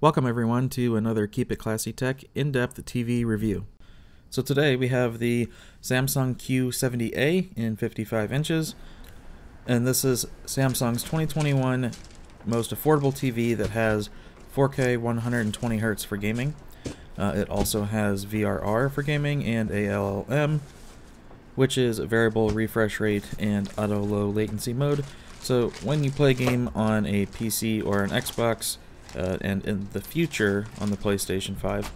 Welcome everyone to another Keep It Classy Tech in-depth TV review. So today we have the Samsung Q70A in 55 inches, and this is Samsung's 2021 most affordable TV that has 4K 120 Hz for gaming. It also has VRR for gaming and ALLM, which is variable refresh rate and auto low latency mode. So when you play a game on a PC or an Xbox, and in the future on the PlayStation 5.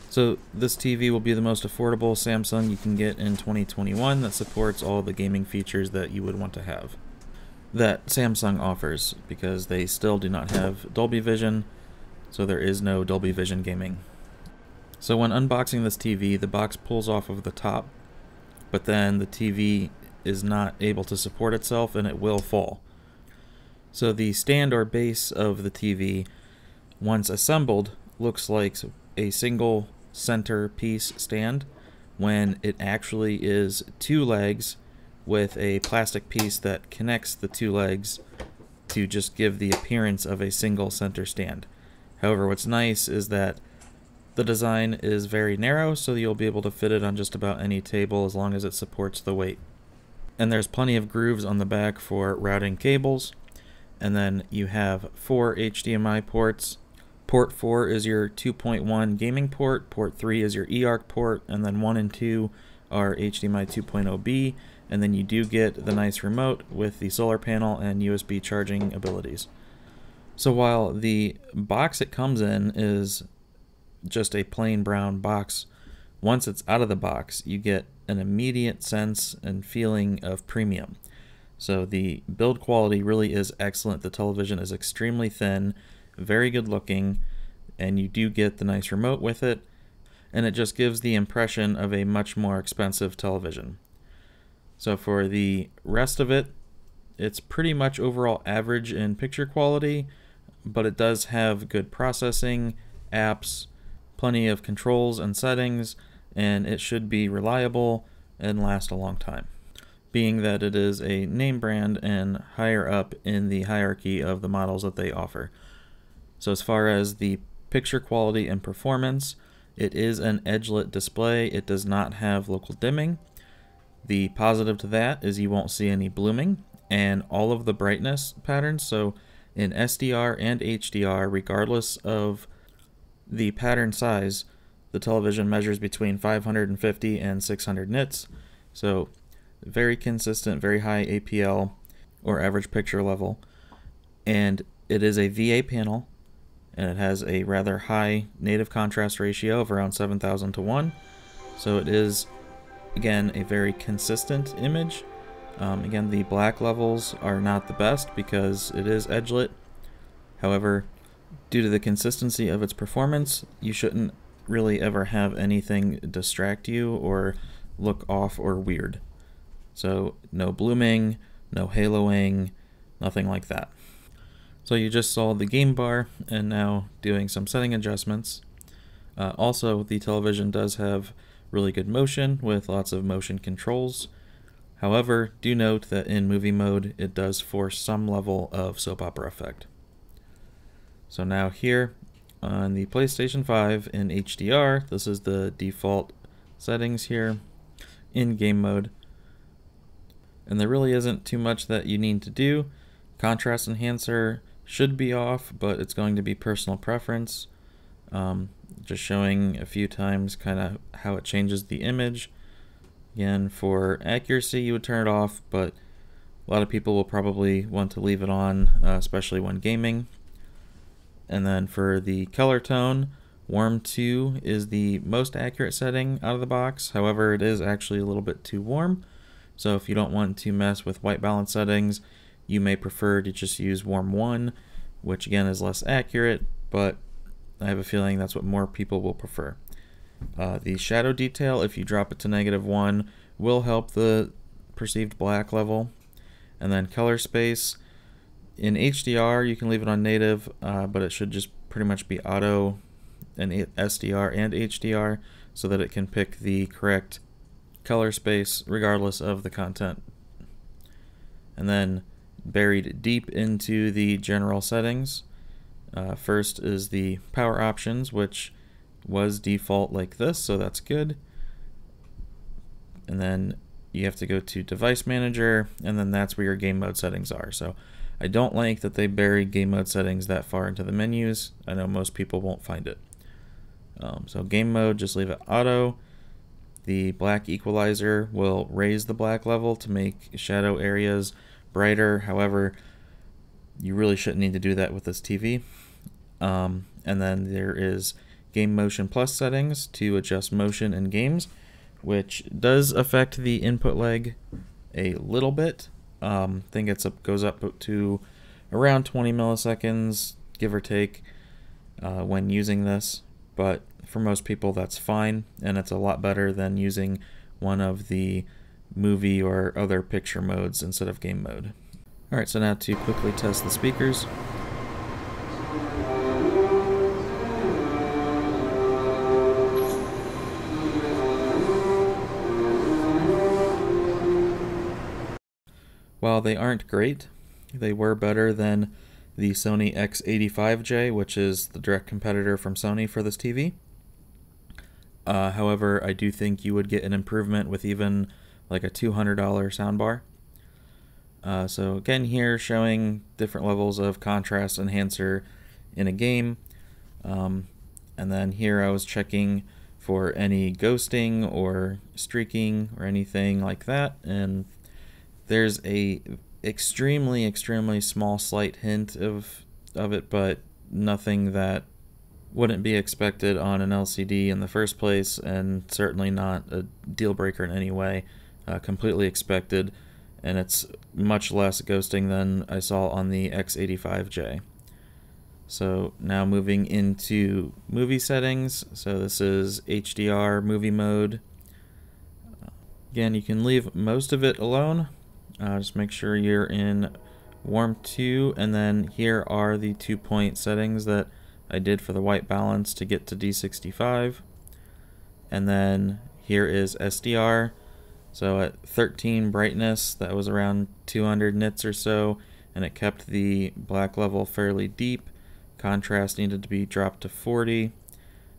So this TV will be the most affordable Samsung you can get in 2021 that supports all the gaming features that you would want to have that Samsung offers, because they still do not have Dolby Vision, so there is no Dolby Vision gaming. So when unboxing this TV, the box pulls off of the top, but then the TV is not able to support itself and it will fall. So the stand or base of the TV, once assembled, looks like a single center piece stand, when it actually is two legs with a plastic piece that connects the two legs to just give the appearance of a single center stand. However, what's nice is that the design is very narrow, so you'll be able to fit it on just about any table as long as it supports the weight. And there's plenty of grooves on the back for routing cables. And then you have 4 HDMI ports. Port 4 is your 2.1 gaming port, port 3 is your eARC port, and then 1 and 2 are HDMI 2.0B, and then you do get the nice remote with the solar panel and USB charging abilities. So while the box it comes in is just a plain brown box, once it's out of the box, you get an immediate sense and feeling of premium. So the build quality really is excellent. The television is extremely thin, very good looking, and you do get the nice remote with it, and it just gives the impression of a much more expensive television. So for the rest of it, it's pretty much overall average in picture quality, but it does have good processing, apps, plenty of controls and settings, and it should be reliable and last a long time, being that it is a name brand and higher up in the hierarchy of the models that they offer. So as far as the picture quality and performance, it is an edge-lit display. It does not have local dimming. The positive to that is you won't see any blooming, and all of the brightness patterns, so in SDR and HDR, regardless of the pattern size, the television measures between 550 and 600 nits. So very consistent, very high APL or average picture level, and it is a VA panel, and it has a rather high native contrast ratio of around 7,000 to 1, so it is again a very consistent image. Again, the black levels are not the best because it is edge lit. However, due to the consistency of its performance, you shouldn't really ever have anything distract you or look off or weird. So no blooming, no haloing, nothing like that. So you just saw the game bar, and now doing some setting adjustments. Also, the television does have really good motion with lots of motion controls. However, do note that in movie mode, it does force some level of soap opera effect. So now here on the PlayStation 5 in HDR, this is the default settings here in game mode. And there really isn't too much that you need to do. Contrast enhancer should be off, but it's going to be personal preference. Just showing a few times kind of how it changes the image. Again, for accuracy you would turn it off, but a lot of people will probably want to leave it on, especially when gaming. And then for the color tone, warm 2 is the most accurate setting out of the box. However, it is actually a little bit too warm. So if you don't want to mess with white balance settings, you may prefer to just use warm 1, which again is less accurate, but I have a feeling that's what more people will prefer. The shadow detail, if you drop it to -1, will help the perceived black level. And then color space, in HDR you can leave it on native, but it should just pretty much be auto in SDR and HDR so that it can pick the correct color space regardless of the content. And then buried deep into the general settings, First is the power options, which was default like this, so that's good. And then you have to go to device manager, and then that's where your game mode settings are. So I don't like that they buried game mode settings that far into the menus. I know most people won't find it. So game mode, just leave it auto. The black equalizer will raise the black level to make shadow areas brighter. However, you really shouldn't need to do that with this TV. And then there is game motion plus settings to adjust motion in games, which does affect the input lag a little bit. I think goes up to around 20 milliseconds, give or take, when using this. But for most people, that's fine, and it's a lot better than using one of the movie or other picture modes instead of game mode. Alright, so now to quickly test the speakers. While they aren't great, they were better than the Sony X85J, which is the direct competitor from Sony for this TV. However, I do think you would get an improvement with even like a $200 soundbar. So again, here showing different levels of contrast enhancer in a game. And then here I was checking for any ghosting or streaking or anything like that, and there's a extremely small slight hint of it, but nothing that wouldn't be expected on an LCD in the first place, and certainly not a deal breaker in any way. Completely expected, and it's much less ghosting than I saw on the X85J. So now moving into movie settings. So this is HDR movie mode. Again, you can leave most of it alone. Just make sure you're in warm 2, and then here are the 2-point settings that I did for the white balance to get to D65. And then here is SDR. So at 13 brightness, that was around 200 nits or so, and it kept the black level fairly deep. Contrast needed to be dropped to 40.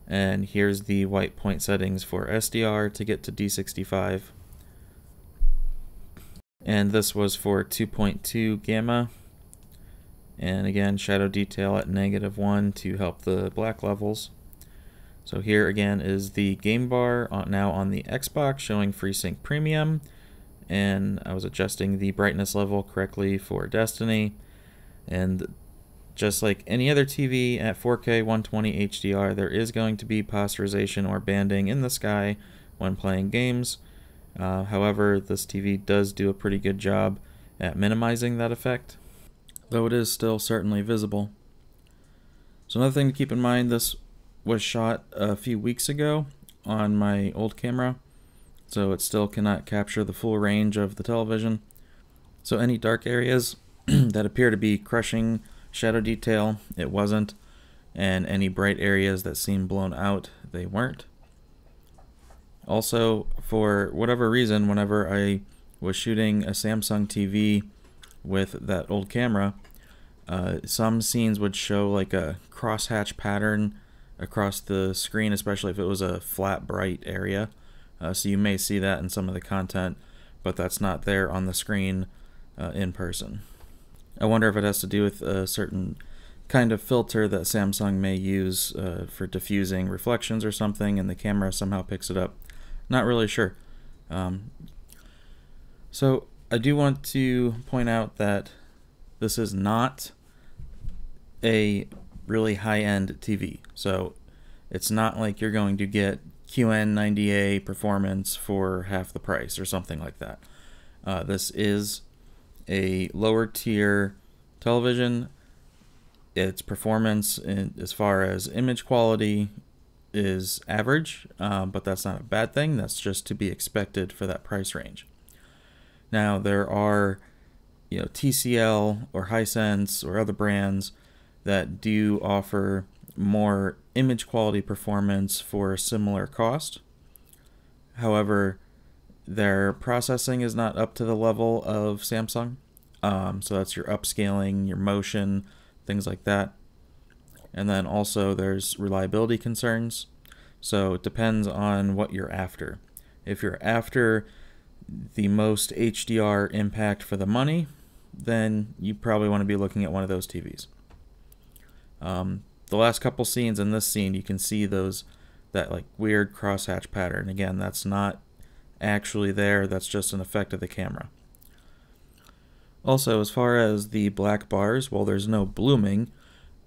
And here's the white point settings for SDR to get to D65. And this was for 2.2 gamma. And again, shadow detail at -1 to help the black levels. So here again is the game bar now on the Xbox showing Freesync Premium. And I was adjusting the brightness level correctly for Destiny. And just like any other TV at 4K 120 HDR, there is going to be posterization or banding in the sky when playing games. However, this TV does do a pretty good job at minimizing that effect, though it is still certainly visible. So another thing to keep in mind, this was shot a few weeks ago on my old camera, so it still cannot capture the full range of the television. So any dark areas that appear to be crushing shadow detail, it wasn't, and any bright areas that seem blown out, they weren't. Also, for whatever reason, whenever I was shooting a Samsung TV with that old camera, some scenes would show like a crosshatch pattern across the screen, especially if it was a flat bright area. So you may see that in some of the content, but that's not there on the screen in person. I wonder if it has to do with a certain kind of filter that Samsung may use for diffusing reflections or something, and the camera somehow picks it up. Not really sure. So I do want to point out that this is not a really high-end TV. So it's not like you're going to get QN90A performance for half the price or something like that. This is a lower tier television. Its performance as far as image quality is average, but that's not a bad thing. That's just to be expected for that price range. Now there are, TCL or Hisense or other brands that do offer more image quality performance for a similar cost. However, their processing is not up to the level of Samsung. So that's your upscaling, your motion, things like that. And then also there's reliability concerns. So it depends on what you're after. If you're after the most HDR impact for the money, then you probably want to be looking at one of those TVs. The last couple scenes in this scene, you can see that like weird crosshatch pattern. Again, that's not actually there, that's just an effect of the camera. Also, as far as the black bars, well, there's no blooming,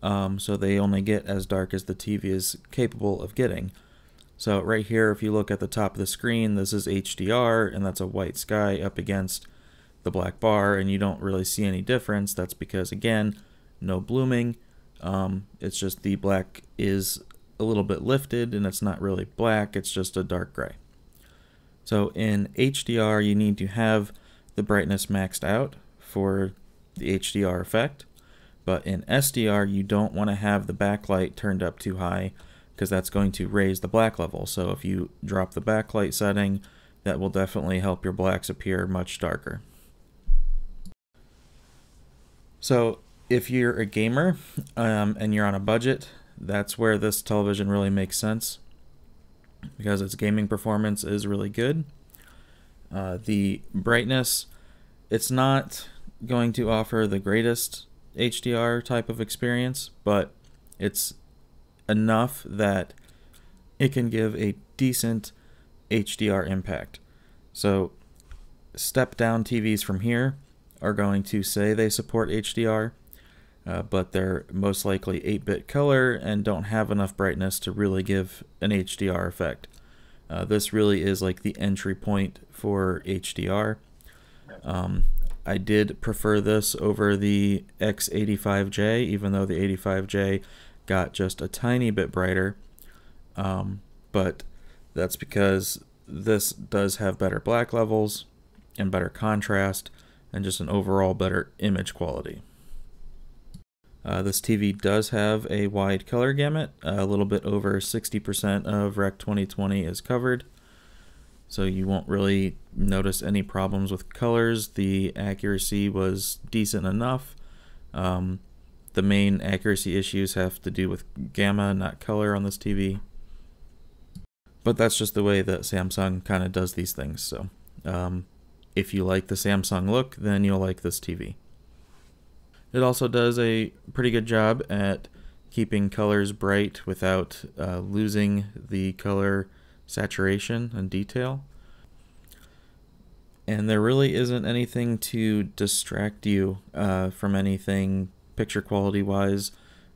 so they only get as dark as the TV is capable of getting. So right here, if you look at the top of the screen, this is HDR, and that's a white sky up against the black bar, and you don't really see any difference. That's because, again, no blooming. It's just the black is a little bit lifted, and it's not really black, it's just a dark gray. So in HDR, you need to have the brightness maxed out for the HDR effect, but in SDR, you don't want to have the backlight turned up too high, because that's going to raise the black level. So if you drop the backlight setting, that will definitely help your blacks appear much darker. So if you're a gamer and you're on a budget, that's where this television really makes sense, because its gaming performance is really good. The brightness, it's not going to offer the greatest HDR type of experience, but it's enough that it can give a decent HDR impact. So step down TVs from here are going to say they support HDR, but they're most likely 8-bit color and don't have enough brightness to really give an HDR effect. This really is like the entry point for HDR. I did prefer this over the X85J, even though the 85J got just a tiny bit brighter, but that's because this does have better black levels and better contrast and just an overall better image quality. This TV does have a wide color gamut. A little bit over 60% of Rec 2020 is covered, so you won't really notice any problems with colors. The accuracy was decent enough. The main accuracy issues have to do with gamma, not color on this TV. But that's just the way that Samsung kind of does these things. So if you like the Samsung look, then you'll like this TV. It also does a pretty good job at keeping colors bright without losing the color saturation and detail. And there really isn't anything to distract you from anything picture quality wise.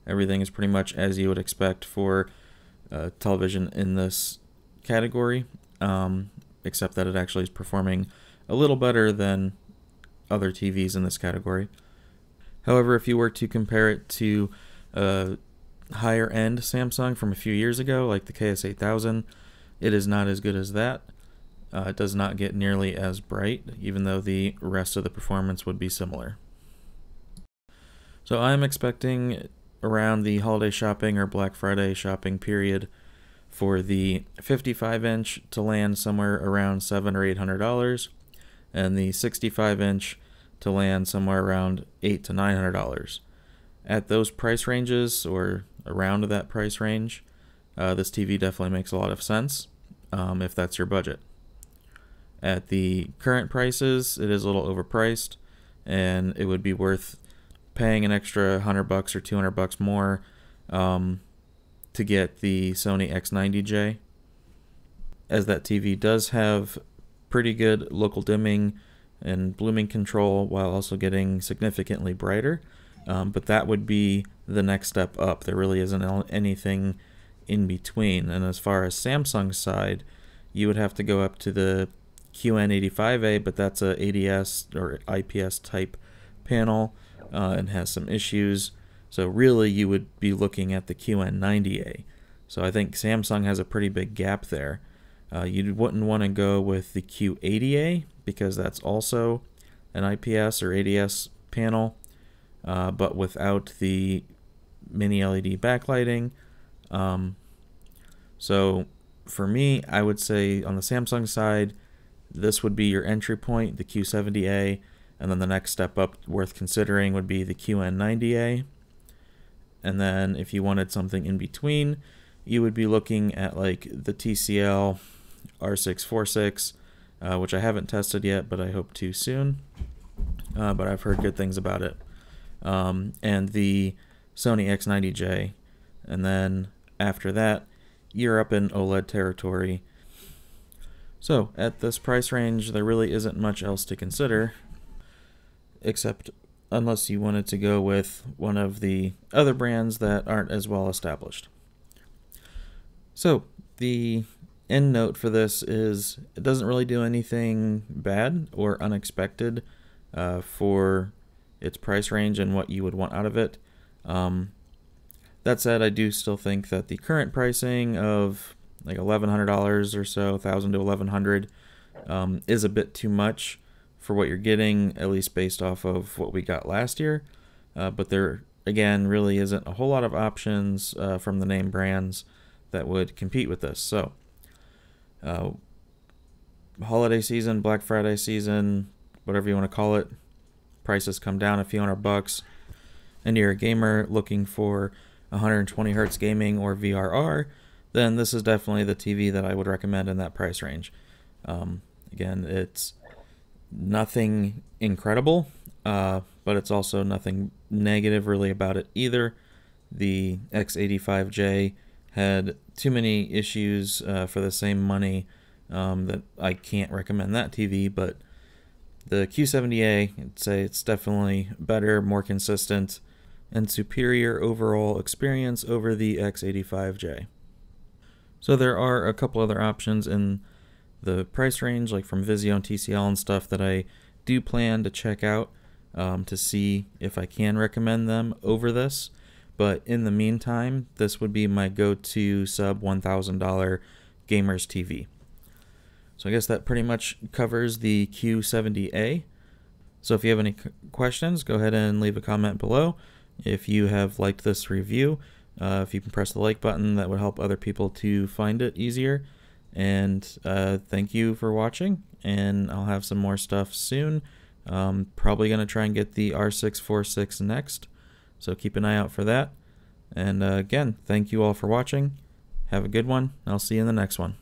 Everything is pretty much as you would expect for television in this category, except that it actually is performing a little better than other TVs in this category. However, if you were to compare it to a higher end Samsung from a few years ago, like the KS8000, it is not as good as that. It does not get nearly as bright, even though the rest of the performance would be similar. So I'm expecting around the holiday shopping or Black Friday shopping period for the 55-inch to land somewhere around $700 or $800, and the 65-inch to land somewhere around $800 to $900. At those price ranges, or around that price range, this TV definitely makes a lot of sense if that's your budget. At the current prices, it is a little overpriced, and it would be worth paying an extra $100 or $200 more to get the Sony X90J, as that TV does have pretty good local dimming and blooming control while also getting significantly brighter, but that would be the next step up. There really isn't anything in between. And as far as Samsung's side, you would have to go up to the QN85A, but that's a ADS or IPS type panel and has some issues. So really you would be looking at the QN90A. So I think Samsung has a pretty big gap there. You wouldn't want to go with the Q80A because that's also an IPS or ADS panel, but without the mini LED backlighting. So for me, I would say on the Samsung side, this would be your entry point, the Q70A, and then the next step up worth considering would be the QN90A. And then if you wanted something in between, you would be looking at like the TCL R646, which I haven't tested yet, but I hope to soon. But I've heard good things about it. And the Sony X90J. And then after that, you're up in OLED territory. So at this price range, there really isn't much else to consider, except unless you wanted to go with one of the other brands that aren't as well established. So the end note for this is it doesn't really do anything bad or unexpected for its price range and what you would want out of it. That said, I do still think that the current pricing of like $1,100 or so, $1,000 to $1,100, is a bit too much for what you're getting, at least based off of what we got last year. But there, again, really isn't a whole lot of options from the name brands that would compete with this. So, holiday season, Black Friday season, whatever you want to call it, prices come down a few $100, and you're a gamer looking for 120 hertz gaming or VRR, then this is definitely the TV that I would recommend in that price range. Again, it's nothing incredible, but it's also nothing negative really about it either. The X85J had too many issues for the same money that I can't recommend that TV, but the Q70A, I'd say it's definitely better, more consistent, and superior overall experience over the X85J. So there are a couple other options in the price range, like from Vizio and TCL and stuff, that I do plan to check out to see if I can recommend them over this. But in the meantime, this would be my go-to sub $1,000 gamers TV. So I guess that pretty much covers the Q70A. So if you have any questions, go ahead and leave a comment below. If you have liked this review, if you can press the like button, that would help other people to find it easier. And thank you for watching, and I'll have some more stuff soon. Probably going to try and get the R646 next, so keep an eye out for that. And again, thank you all for watching. Have a good one. I'll see you in the next one.